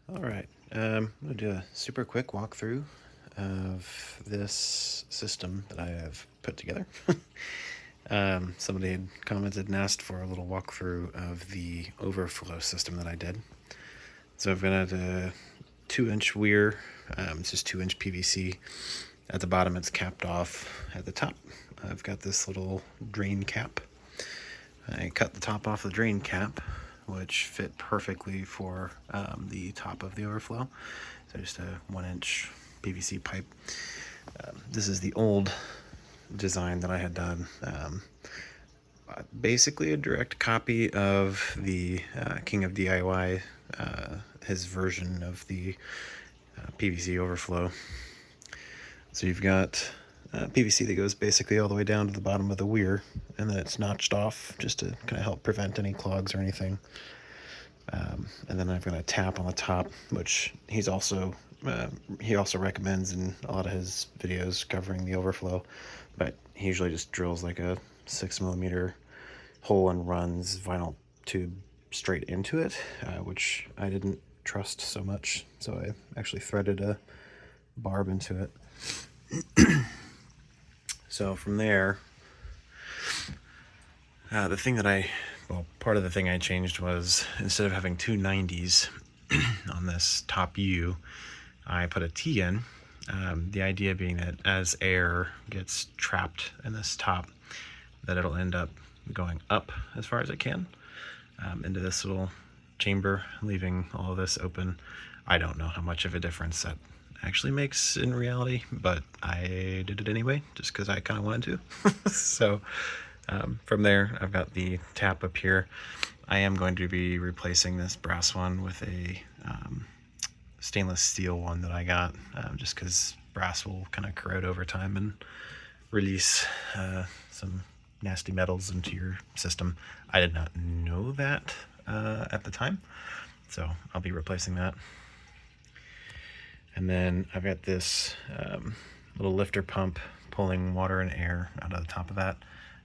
All right, I'm going to do a super quick walkthrough of this system that I have put together. Somebody had commented and asked for a little walkthrough of the overflow system that I did. So I've got a 2-inch weir, it's just 2-inch PVC. At the bottom it's capped off. At the top I've got this little drain cap. I cut the top off the drain cap, which fit perfectly for the top of the overflow. So just a 1-inch PVC pipe. This is the old design that I had done. Basically a direct copy of the King of DIY, his version of the PVC overflow. So you've got PVC that goes basically all the way down to the bottom of the weir, and then it's notched off just to kind of help prevent any clogs or anything. And then I've got a tap on the top, which he also recommends in a lot of his videos covering the overflow, but he usually just drills like a 6mm hole and runs vinyl tube straight into it, which I didn't trust so much, so I actually threaded a barb into it. So from there, part of the thing I changed was, instead of having two 90s on this top U, I put a T in. The idea being that as air gets trapped in this top, that it'll end up going up as far as it can into this little chamber, leaving all of this open. I don't know how much of a difference that actually makes in reality, but I did it anyway just because I kind of wanted to. So from there, I've got the tap up here. I am going to be replacing this brass one with a stainless steel one that I got, just because brass will kind of corrode over time and release some nasty metals into your system. I did not know that at the time, so I'll be replacing that. And then I've got this little lifter pump pulling water and air out of the top of that,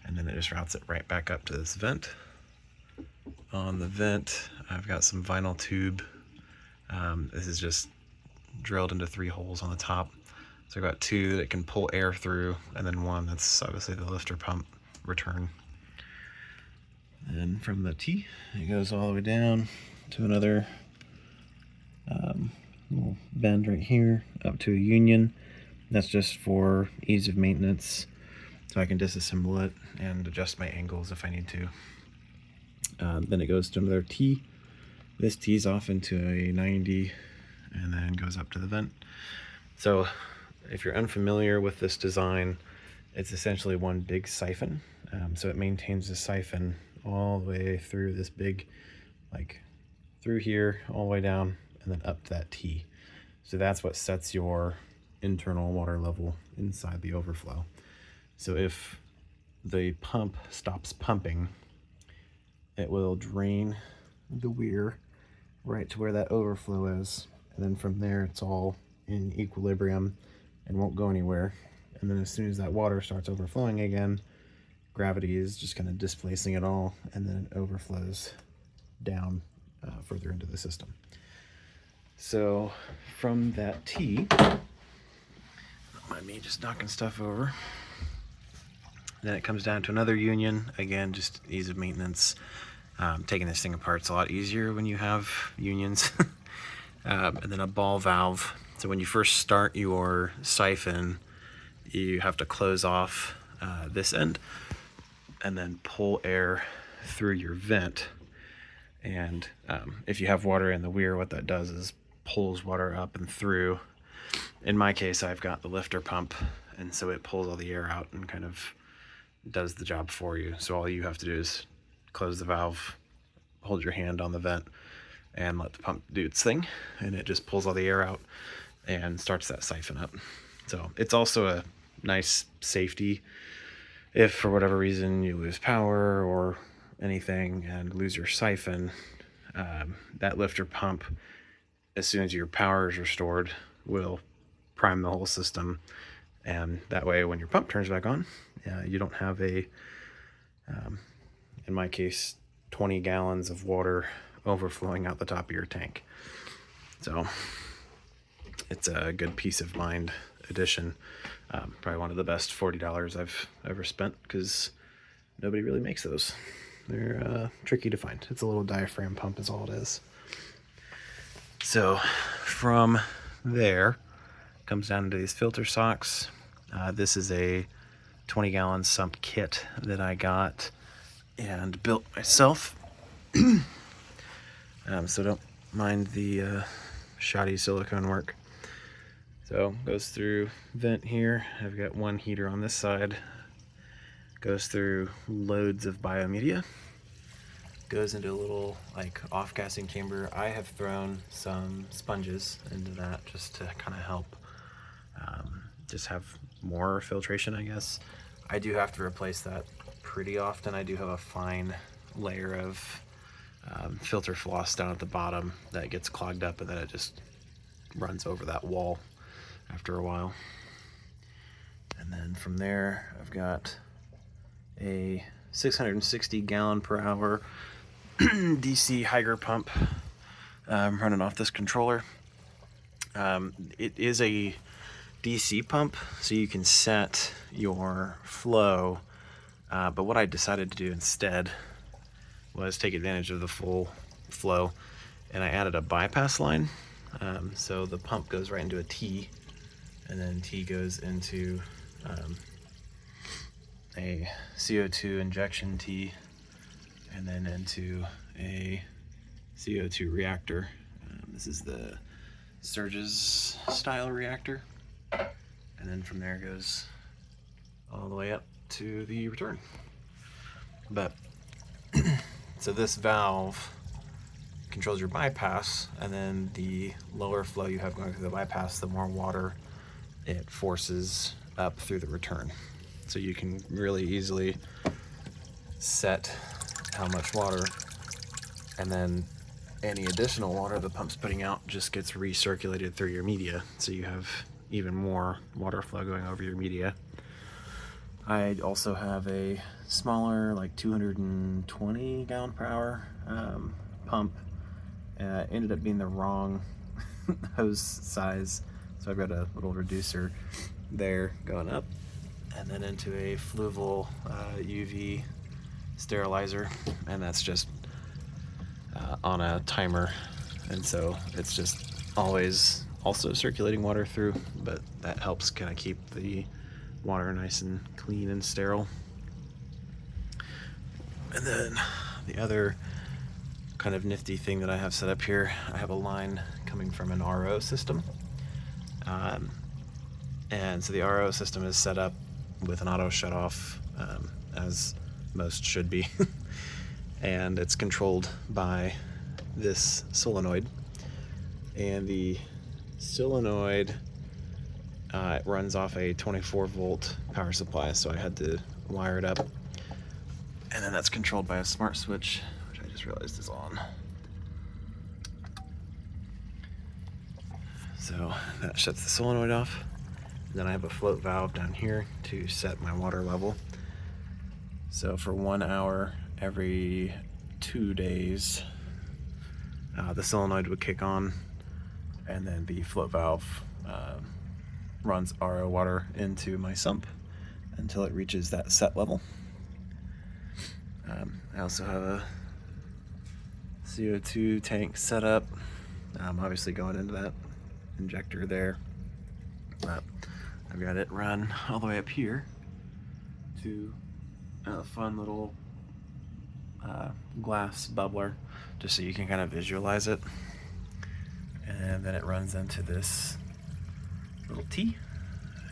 and then it just routes it right back up to this vent. On the vent, I've got some vinyl tube. This is just drilled into 3 holes on the top. So I've got 2 that can pull air through, and then 1 that's obviously the lifter pump return. And from the T, it goes all the way down to another little bend right here up to a union. That's just for ease of maintenance, so I can disassemble it and adjust my angles if I need to. Then it goes to another T. This tees off into a 90 and then goes up to the vent. So if you're unfamiliar with this design, it's essentially one big siphon. So it maintains the siphon all the way through this big, like through here, all the way down, and then up to that T. So that's what sets your internal water level inside the overflow. So if the pump stops pumping, it will drain the weir right to where that overflow is, and then from there it's all in equilibrium and won't go anywhere. And then as soon as that water starts overflowing again, gravity is just kind of displacing it all, and then it overflows down further into the system. So from that T, don't mind me just knocking stuff over, then it comes down to another union. Again, just ease of maintenance. Taking this thing apart's a lot easier when you have unions. And then a ball valve. So when you first start your siphon, you have to close off this end and then pull air through your vent. And if you have water in the weir, what that does is pulls water up and through. In my case, I've got the lifter pump, and so it pulls all the air out and kind of does the job for you. So all you have to do is close the valve, hold your hand on the vent, and let the pump do its thing, and it just pulls all the air out and starts that siphon up. So it's also a nice safety if for whatever reason you lose power or anything and lose your siphon. That lifter pump, as soon as your power is restored, will prime the whole system, and that way when your pump turns back on, you don't have a in my case 20 gallons of water overflowing out the top of your tank. So it's a good peace of mind addition. Probably one of the best $40 I've ever spent, because nobody really makes those. They're tricky to find. It's a little diaphragm pump is all it is. So from there comes down into these filter socks. This is a 20-gallon sump kit that I got and built myself. So don't mind the shoddy silicone work. So goes through vent here. I've got one heater on this side. Goes through loads of biomedia. Goes into a little like off-gassing chamber. I have thrown some sponges into that just to kind of help just have more filtration, I guess. I do have to replace that pretty often. I do have a fine layer of filter floss down at the bottom that gets clogged up, and then it just runs over that wall after a while. And then from there, I've got a 660 gallon per hour DC Hydro pump running off this controller. It is a DC pump, so you can set your flow, but what I decided to do instead was take advantage of the full flow, and I added a bypass line. So the pump goes right into a T, and then T goes into a CO2 injection T, and then into a CO2 reactor. This is the Surges style reactor, and then from there goes all the way up to the return. But so this valve controls your bypass, and then the lower flow you have going through the bypass, the more water it forces up through the return. So you can really easily set how much water, and then any additional water the pump's putting out just gets recirculated through your media, so you have even more water flow going over your media. I also have a smaller, like 220 gallon per hour pump. Ended up being the wrong hose size, so I've got a little reducer there going up, and then into a fluval UV sterilizer, and that's just on a timer, and so it's just always also circulating water through, but that helps kind of keep the water nice and clean and sterile. And then the other kind of nifty thing that I have set up here, I have a line coming from an RO system, and so the RO system is set up with an auto shut off, as most should be. And it's controlled by this solenoid, and the solenoid it runs off a 24 volt power supply, so I had to wire it up, and then that's controlled by a smart switch, which I just realized is on. So that shuts the solenoid off. Then I have a float valve down here to set my water level. So for 1 hour every 2 days, the solenoid would kick on, and then the float valve runs RO water into my sump until it reaches that set level. I also have a CO2 tank set up, obviously going into that injector there, but I've got it run all the way up here to a fun little glass bubbler, just so you can kind of visualize it. And then it runs into this little T,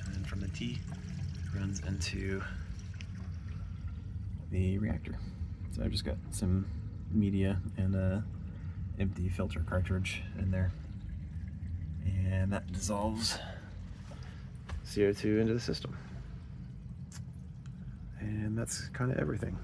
and then from the T it runs into the reactor. So I've just got some media and a empty filter cartridge in there, and that dissolves CO2 into the system. And that's kind of everything.